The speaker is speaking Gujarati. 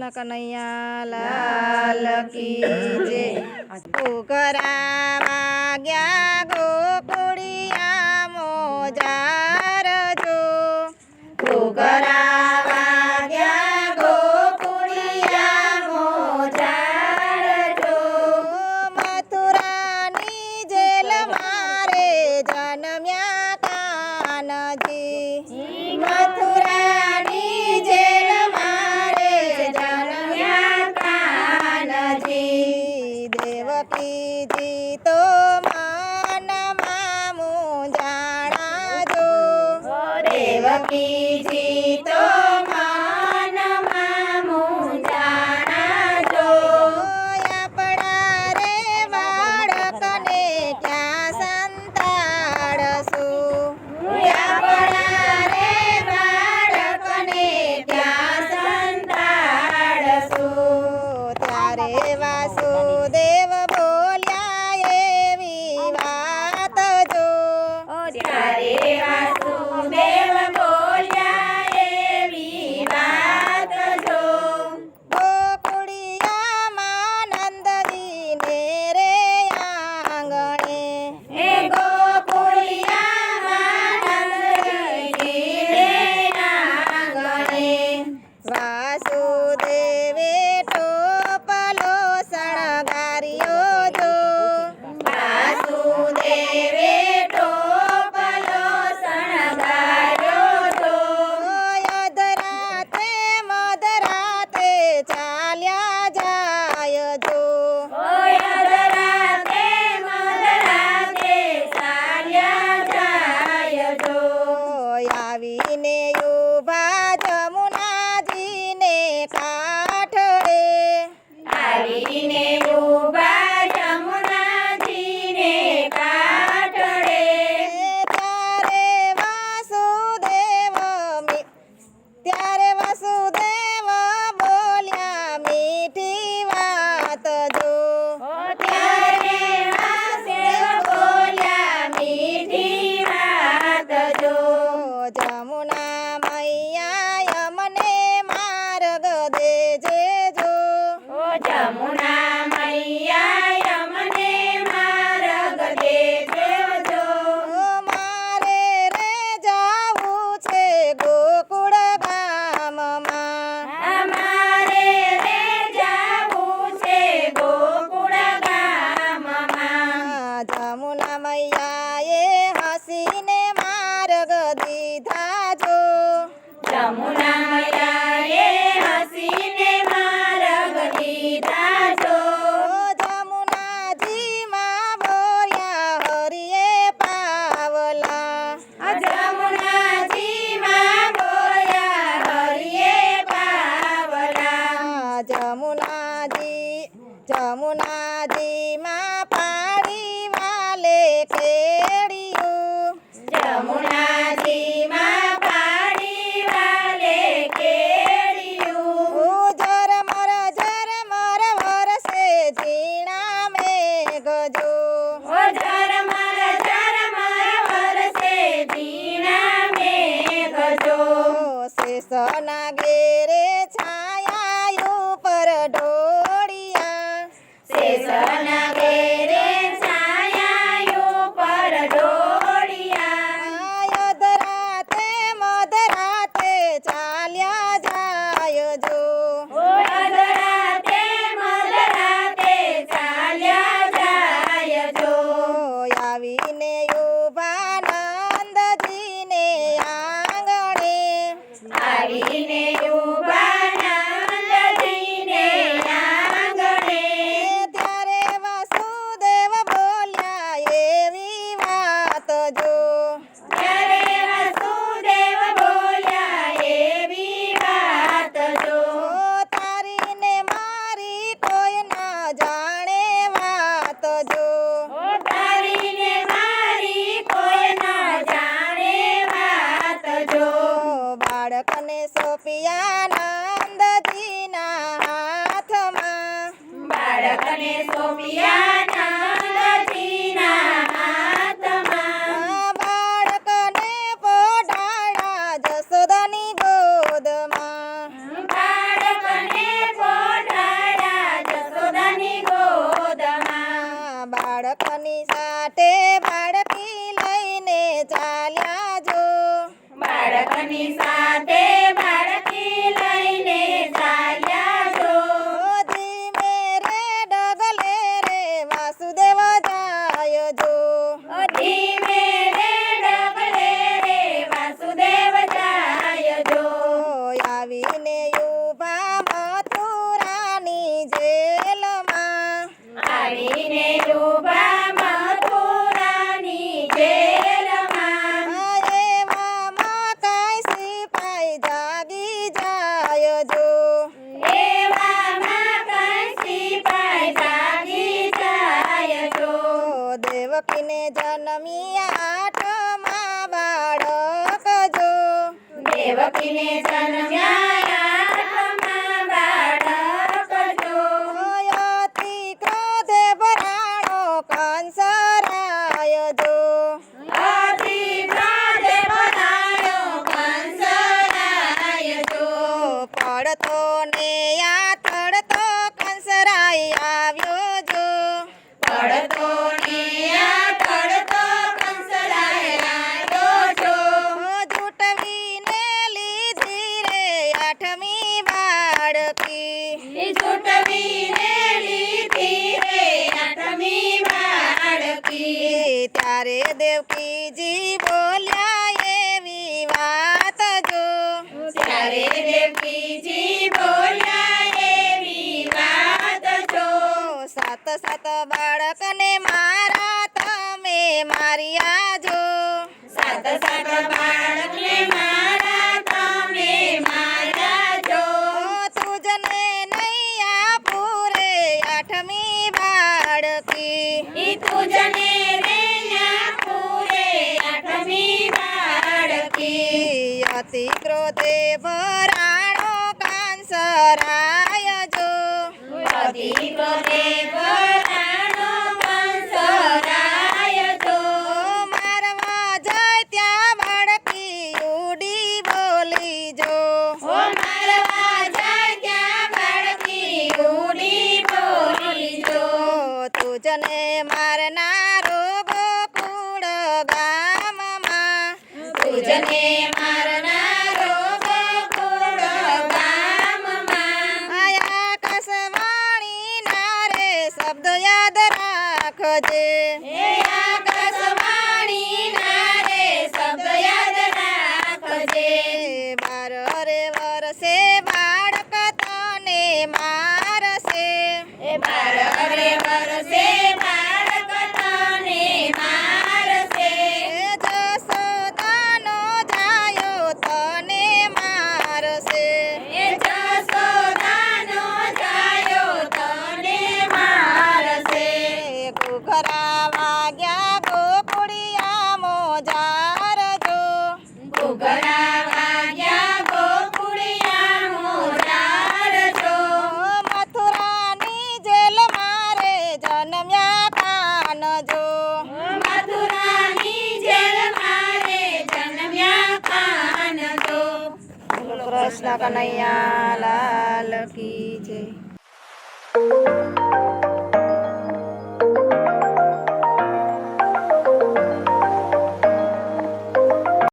કૃષ્ણ કનૈયા લાલ કી જય। ઘોઘરા વાગ્યા ગોકુળિયા મોજાર જો, ઘોઘરા વાગ્યા ગોકુળિયા મોજાર જો। મથુરાની જેલ મારે જન્મ્યા કાનજી, મથુરાની જેલ મારે જન્મ્યા કાનજી। દેવકીજી તો મનમાં મૂંઝાણા જો, દેવકીજી તો મનમાં મૂંઝાણા જો। આપણા રે બાળકને ક્યાં સંતાડશું, આપણા રે બાળકને ક્યાં સંતાડશું। ત્યારે વાસુદેવ બોલ્યા એવી વાત જો, ત્યારે વાસુદેવ બોલ્યા એવી વાત જો। ગોકુળિયામાં નંદજીને રે આંગણે, એ ગોકુળિયામાં નંદજીને રે આંગણે। વાસુદેવે ટોપલો શણગાર્યો જો, વાસુદેવે ટોપલો શણગાર્યો જો। અધરાતે મધરાતે ચાલ્યા જાય જો, અધરાતે મધરાતે ચાલ્યા જાય જો। આવીને ઉભા જમુનાજીને કાંઠે, આવીને ઉભા જમુનાજીને કાંઠે। ત્યારે વાસુદેવ બોલ્યા મીઠી વાત જો, ત્યારે વાસુદેવ બોલ્યા મીઠી વાત જો। જમુના મૈયા અમને માર્ગ દેજે જો, જમુના મૈયા અમને માર્ગ દેજે જો। મારે રે જાવું છે ગોકુળ ગામમાં, મારે રે જાવું છે ગોકુળ ગામમાં। જમુના મૈયાએ હસીને માર્ગ દીધા જો, જમુના મૈયાએ હસીને માર્ગ દીધા જો। જમુનાજીમાં બોલ્યા હરિએ પાવલા, જમુનાજીમાં બોલ્યા હરિએ પાવલા। જમુનાજીમાં પાડી વાલે કેડિયું, જમુનાજીમાં પાડી વાલે કેડિયું। ઝરમર વરસે ઝીણા મેઘ જો, ઝરમર વરસે ઝીણા મેઘ જો। શેષના ઘેરે છાયા ઉપર ઢોળિયા, શેષના ઘેરે છાયા ઉપર ઢોળિયા। અધરાતે મધરાતે ચાલ્યા જાય જો, અધરાતે મધરાતે ચાલ્યા જાય જો। આવીને ઉભા નંદજીને આંગણે, આવીને ઉભા નંદજીને આંગણે। ત્યારે વાસુદેવ બોલ્યા એવી વાત જો, ત્યારે વાસુદેવ બોલ્યા એવી વાત જો। તારીને મારી કોઈ ના જાણે વાત જો, તારીને મારી કોઈ ના જાણે વાત જો। બાળકને સોંપ્યા નંદજીના હાથમાં, બાળકને સોંપ્યા નંદજીના હાથમાં। બાળકને પોઢાડા જશોદાની ગોદમાં, બાળકને બાળકની સાથે બાળકી લઈને ચાલ્યા જો બાળકની સાથે બાળકી લઈને ચાલ્યા જો ધીમે રે ડગલે રે વાસુદેવ જાય જો ધીમે રે ડગલે રે વાસુદેવ જાય જો આવીને ઉભા મથુરાની જેલમાં આવીને ઉભા મથુરાની જેલમાં એવામાં કાંઈ સિપાઈ જાગી જાય જો એવામાં કાંઈ સિપાઈ જાગી જાય જો દેવકીને જન્મ્યા આઠમા બાળક જો દેવકીને જન્મ્યા આઠમા બાળક જો અતિ ક્રોધે ભરાણો કંસરાય જો અતિ ક્રોધે ભરાયો કંસરાય જો પડતો ને આથડતો કંસરાય આવ્યો જો પડતો ને આથડતો કંસરાય આવ્યો જો જૂટવીને લીધી રે આઠમી બાળકી જૂટવીને લીધી રે આઠમી બાળકી ત્યારે દેવકીજી બોલ્યા એવી વાત જો ત્યારે દેવકીજી બોલ્યા એવી વાત જો સાત સાત બાળકને મારા તમે માર્યા જો સાત સાત બાળકને મારા તમે માર્યા જો તુજને નહીં આપું રે આઠમી બાળકી ઈ તુજને રે આપું રે આઠમી બાળકી અતિ ક્રોધે ભરાણો કાંસરાય જો અતિ ક્રોધે ભરાણો કંસરાય જો મારવા જાય ત્યાં બાળકી ઉડી બોલી જો ઓ મારવા જાય ત્યાં બાળકી ઉડી બોલી જો તુજને મારનારો ગોકુળ ગામમાં તુજને મારનારો ગોકુળ ગામમાં આકાશવાણી ના રે શબ્દ યાદ રાખજે હે આકાશવાણી ના રે શબ્દ યાદ રાખજે 12 રે વર્ષે બાળક તને મારશે એ 12 રે વર્ષે બાળક તને મારશે જશોદાનો જાયો તને મારશે એ જશોદાનો જાયો તને મારશે ઘુઘરા વાગ્યા ગોકુળિયા મોજાર જો ઘૂઘરા વાગ્યા ગોકુળિયા મોજાર જો મથુરાની જેલ મારે જન્મ્યા કાન જો મથુરાની જેલ મારે જન્મ્યા કાન જો કૃષ્ણ કનૈયા લાલ કી જય